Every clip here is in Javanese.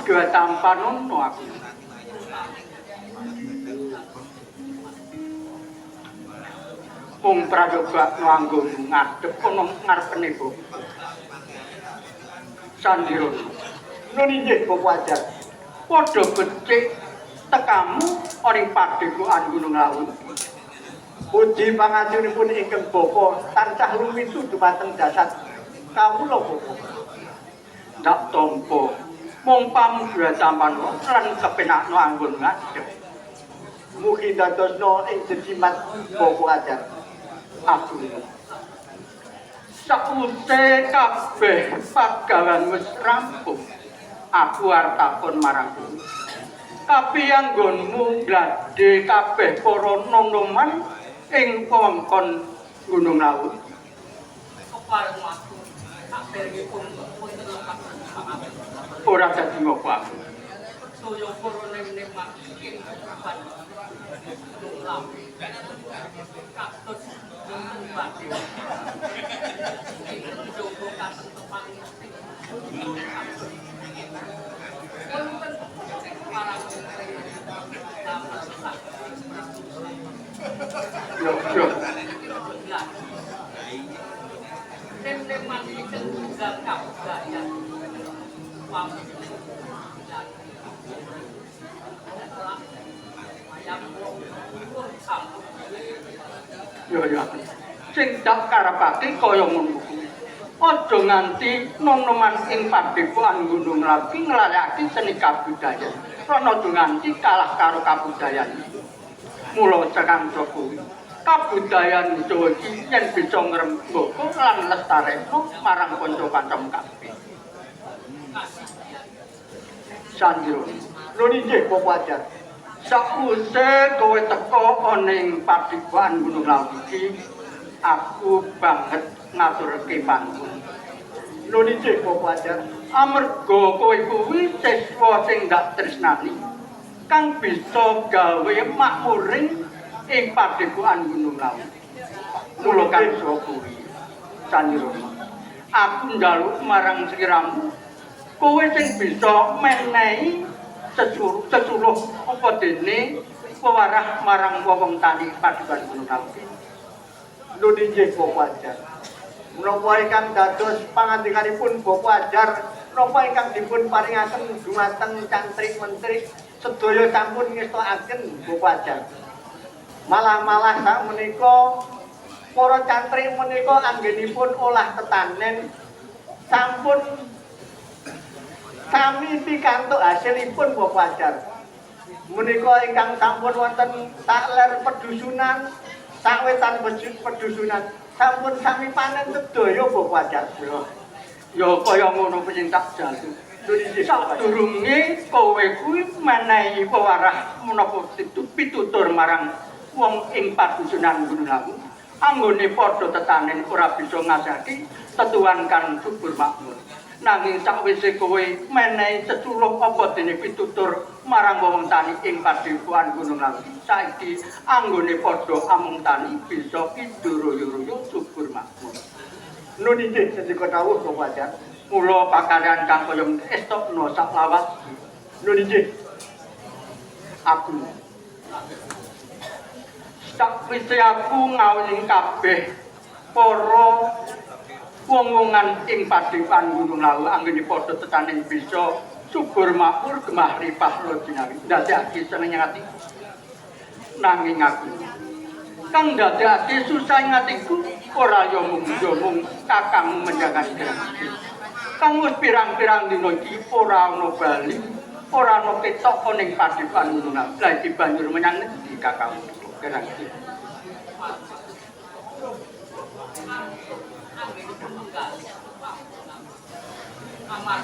juga tanpa nono aku. Wong prayoga nganggo ngadep ana ngarepene kok. Sandiro. Nun inggih Bapak Wajar. Padha becik tekamu ana ing padepokan Gunung Lawu. Puji pangajuripun ingkang Bapa tansah lumisu dhumateng dasar kawula Bapak. ndak tampa mung pamudra tampano lan kepenakno anggon ngadeg. Mugi dadosno ing jedimat Bapak Ajar. Aku sakuse kabeh pagawan wis rampung. Aku arep takon marang kowe. Kabeh anggonmu gladhe kabeh para nonoman ing wewengkon Gunung Laut. Kepareng aku sakderengipun pun terlepas pangawen. Ora dadi ngopo aku. Saya para nenek-nenek ing kapan Gunung Laut. Kados wonten badhe. Ing jowo kasentepan sing wonten parang Yo. nenek-nenek iki tunggal kabudayan. Wami Yo. Sing tak karepake kaya ngono kuwi. Aja nganti nom-noman ing padepokan Gunung Laut nglayaki seni kabudayan. Lan aja nganti kalah karo kabudayan. Mula Kakang Jokowi, kabudayan Jawa iki yen bisa ngrembaka lan lestarekno marang kanca-kancamu kabeh. Sandro, Nun inggih Bapak Ajar. sakuse kowe teka ana ing padepokan Gunung Laut iki, aku banget ngaturke panggung. Nun inggih Bapak Ajar. Amarga kowe kuwi siswa sing ndak tresnani kang bisa gawe makmuring ing padepokan Gunung Laut. Mula kang kuwi Sandro. Aku njaluk marang sliramu kowe sing bisa menehi sesuluh apa dene pewarah marang wong tani padepokan Gunung Laut. Nun inggih Bapak Ajar. Menapa ingkang dados pangandikanipun Bapak Ajar menapa ingkang dipun paringaken dumateng cantrik menteri sedaya sampun ngestokaken Bapak Ajar. Malah sak menika para cantrik menika anggenipun olah tetanen sampun sami pikantuk hasilipun Bapak Ajar. Menika ingkang sampun wonten takler pedusunan sawetan pedusunan sampun sami panen sedaya Bapak Ajar. Ya kaya ngono kuwi tak jalu. Sadurunge kowe kuwi menehi pewarah menapa pitutur marang wong ing padusunan Gunung Laut. Anggone padha tetanen ora bisa ngasake tetuan kan subur makmur. Nanging sakwise kowe menehi sesuluh apa dene pitutur marang wong tani ing padepokan Gunung Laut. Saiki anggone padha amung tani bisa kidoro-yoro subur makmur. Nun inggih sedika dawuh Bapak Ajar. Mula pakaryan kang kaya estokno sak lawas. Nun inggih. Aku sakwise aku ngawuning kabeh para wong-wongan ing padepokan Gunung Laut anggone padha tetanen bisa subur makmur gemah ripah lojinawi ndadekake seneng ati. Nanging aku kang ndadekake susah ing atiku ora ya mung kakangmu menjangan diri. Kang wis pirang-pirang dina iki ora ana bali, ora ana ketok ning padepokan Gunung Laut. Lah iki banjur menyang ndi kakangmu? Kerang iki. Amar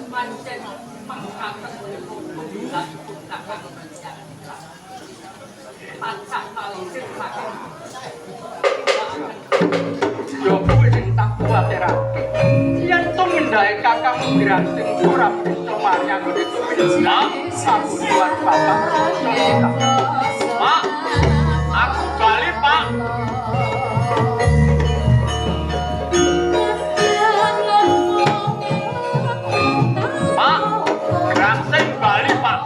pancen mangkaten menika pun kakang pancak kali sirmaken Yo kuwi sing tak kuwatirake. Yen to mendhae kakang Granting ora bisa manyang itu aku buat bapak. Pak, aku balik Pak. Pak, Granting balik Pak.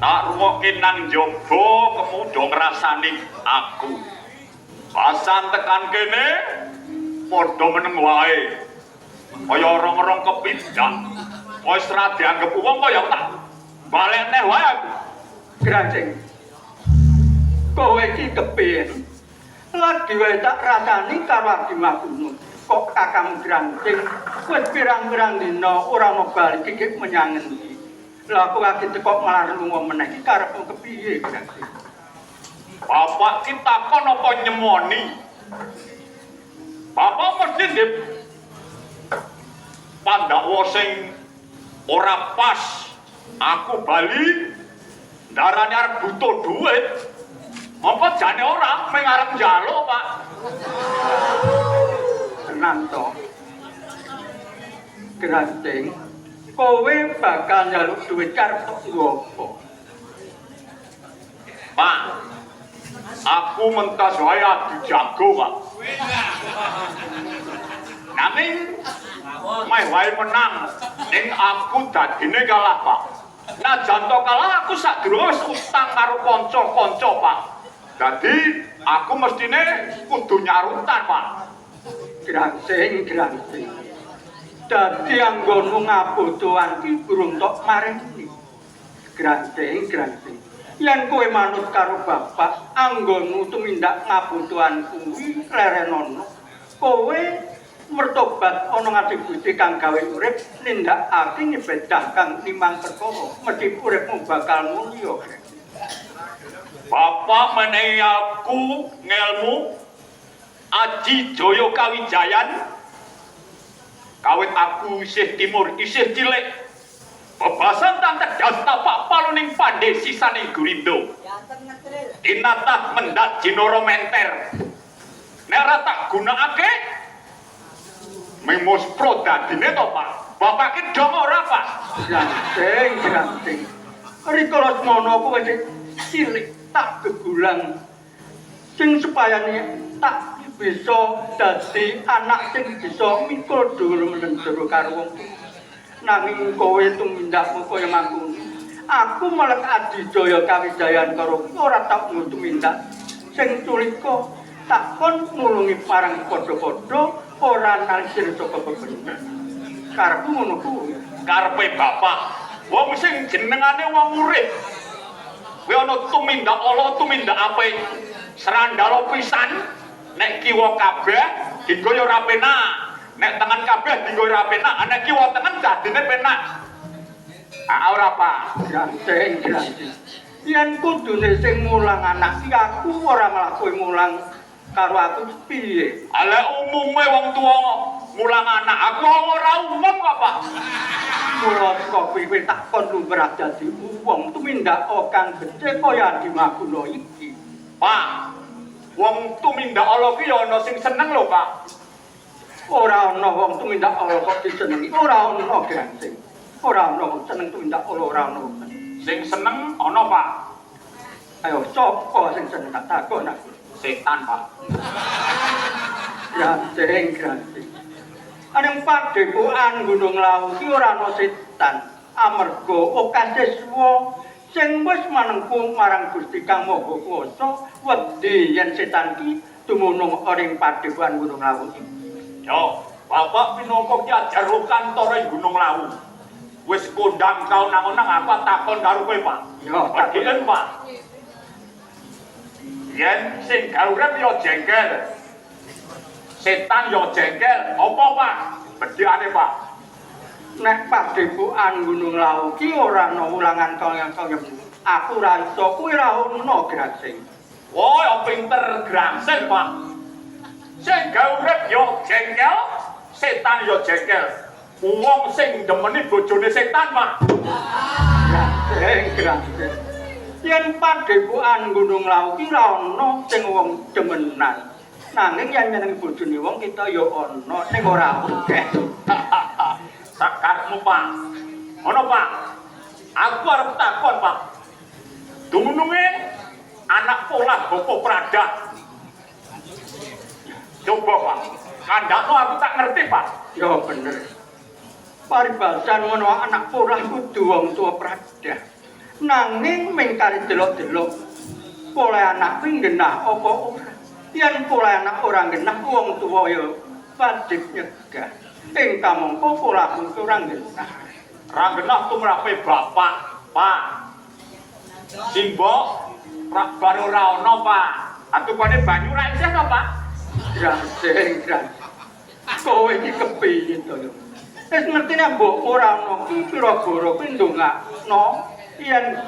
Tak ruwoke nang njaba kemudo ngrasani aku. Pasan tekan kene padha meneng wae. Kaya orang-orang kepindah. Wis ra dianggep wong kaya tak balekne wae aku. Grancing. Kowe iki kepiye? Lagi wae tak rasani karo Adi Magunung. Kok Kakang Grancing wis pirang-pirang dina ora ono bali iki menyang endi. Lah aku lagi teko malah lunga meneh iki karepmu kepiye, Grancing? Bapak kita kon apa nyemoni? Bapak mesti ndek Pandhawa sing ora pas. Aku bali darane arep butuh duit. Apa jane ora mung arep njaluk, Pak? Tenang to. Grancing, kowe bakal njaluk duit karep apa? Pak, aku mentas wae adi jago, Pak. Nanging meh wae menang ning aku dadine kalah, Pak. Nah janto kalah aku sadurunge wis utang karo kanca-kanca, Pak. Dadi aku mestine kudu nyarutan, Pak. Grancing. Dadi anggonmu ngabutuhan ki burung tok maringi. Grancing. Yen kowe manut karo bapak, anggonmu tumindak ngabutuhan kuwi lerenono. Kowe mertobat ana ngati Gusti kang gawe urip nindakake nyebedah kang nimang perkara mesti uripmu bakal mulya. Bapak menehi aku ngelmu Aji Jaya Kawijayan. Kawit aku isih timur, isih cilik. Bebasan tan tegas tapak paluning pandhe sisaning Gurindo. Tinatah mendat jinoro menter. Nek ora tak gunakake memus pro dadine to, Pak. Bapak ki dong ora, Pak. Grancing. Rikala semono kowe cilik tak gegulang sing supayane tak bisa dadi anak sing bisa mikul dhuwur menendero karo wong tuwa. Nanging kowe tumindakmu kaya mangkono. Aku malah Adi Jaya Kawijayan karo ora tak tumindak sing culika tak kon nulungi parang padha-padha ora nalisir saka bebener. Karepmu ngono kuwi. Karepe bapak, wong sing jenengane wong urip. Kuwi ana tumindak ala tumindak apik. Serandala pisan nek kiwa kabeh dienggo ora penak. Nek tangan kabeh dienggo ora penak, nek kiwa tengen dadine penak. Ora, Pak. Grancing. Yen kudune sing mulang anak iki aku ora malah kowe mulang karo aku piye? Ala umume wong tuwa mulang anak, aku ora umum kok, Pak. Mula kok kowe tak kon lumrah dadi wong tumindak kang gedhe kaya Adi Magunung iki. Pak, wong tumindak ala ki ana sing seneng lho, Pak. Ora ana wong tumindak ala kok disenengi. Ora ana Grancing. Ora ana wong seneng tumindak ala ora ana. Sing seneng ana, Pak. Ayo sapa sing seneng tak takon aku. Setan, Pak. Grancing. Aning padepokan Gunung Lawu ki ora ana setan. Amarga akeh siswa sing wis manengku marang Gusti Kang Maha Kuwasa wedi yen setan ki dumunung ing padepokan Gunung Lawu iki. Yo, Bapak pinangka ki ajar kantore Gunung Lawu. Wis kondang kau nang-nang apa takon karo kowe, Pak? Yo, takonen, Pak. Yen sing gaurep yo jengkel. Setan yo jengkel. Apa, Pak? Bedhane, Pak. Nek padepokan Gunung Lawu ki ora ana ulangan kaya aku ra iso kuwi ra ono Grancing. Woi, pinter Grancing, Pak. Sing gaurep yo jengkel, setan yo jengkel. Wong sing demeni bojone setan, Pak. Grancing. Yen padepokan Gunung Lawu ki ra ono sing wong demenan. Nanging yen nyenengi bojone wong kita yo ono sing ora akeh. Sakarmu, Pak. Ono, Pak. Aku arep takon, Pak. Dumununge anak pola Bapak Prada. Coba, Pak. Kandakno aku tak ngerti, Pak. Yo bener. Paribasan ngono anak pola kudu wong tuwa Prada. Nanging ming kari delok-delok pola anak kuwi genah apa ora. Yen pola anak ora genah wong tuwa yo wajib nyegah. Ing kamangka pola kuwi ora genah. Ra genah tumrape Bapak, Pak. Simbok baru ora ono, Pak. Atukane banyu ra isih to, Pak? Graseng, graseng. Kowe iki kepiye to yo? Wis ngertine mbokmu ora ono pira-pira kuwi ndongakno yen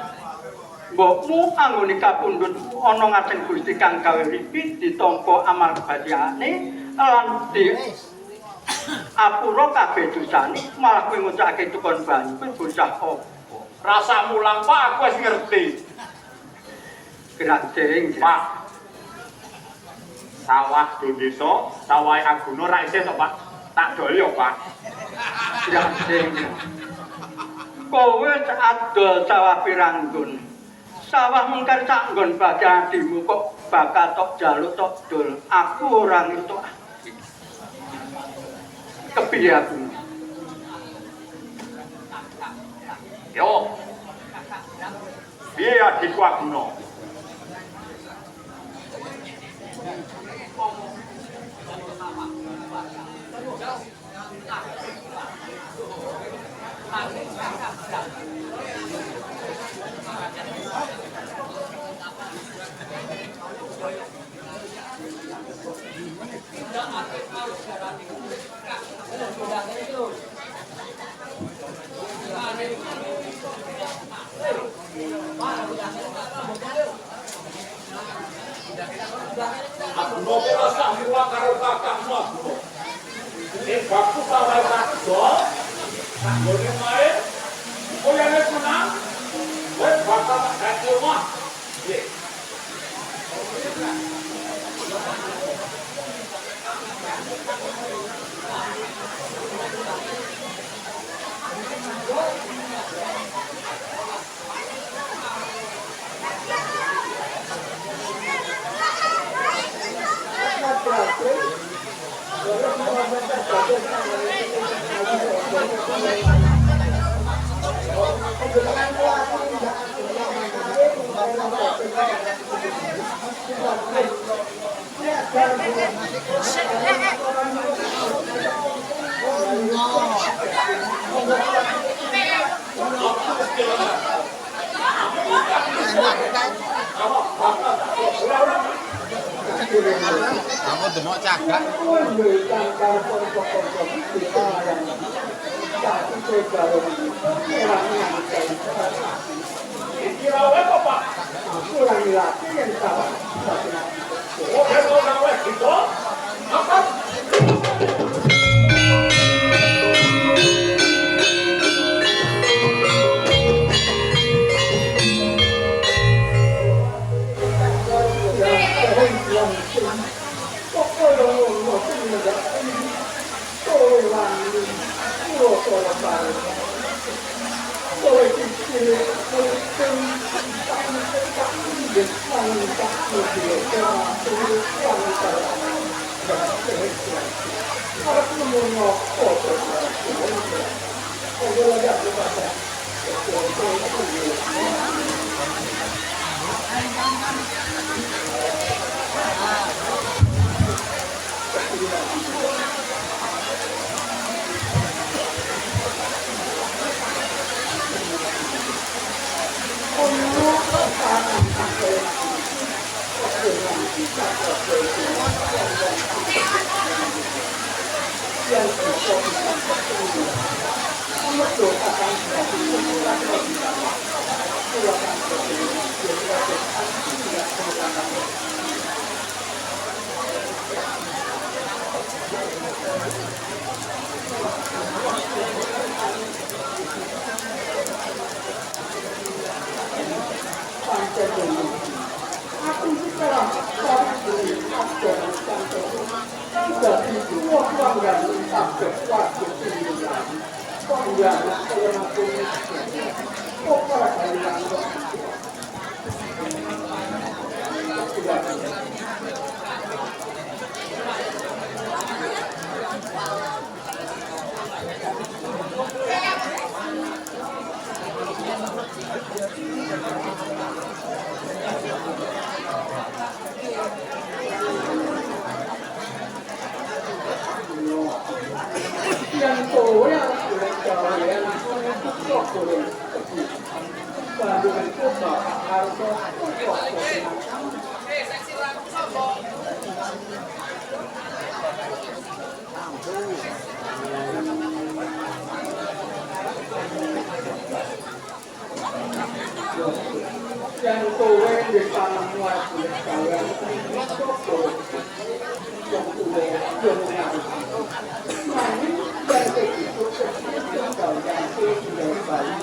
mbokmu anggone kapundhut ana ngajeng Gusti kang gawe ripi ditampa amal badyane lan di apura kabeh dosane malah kowe ngucapake tukon banyu kuwi bocah apa? Rasa mulang, Pak, aku wis ngerti. Graseng, Pak. Sawah do desa, sawah Aguna ra isih to, Pak. Tak dol yo, Pak. graseng. Kowe adol sawah piranggun. Sawah mungkar sak nggon badyadimu kok bakal tok jaluk tok dol. Aku ora ngentuk. Kepiye aku? Yo. Piye adikku Aguna? Aguna ora sampeyan karo kakakmu Aguna. Nek bakku sawah kakdo, kanggone main, oyane senang, wis bakal tak dadi omah. Nggih. Kamu demok cagak. Kirawe kok, Pak? Ulangi lagi yang salah. Oh, kirawe gitu. Apa? Yang Yang kowe di tanah watu kalian soko yang kowe jangan mani dan begitu kalian sudah baik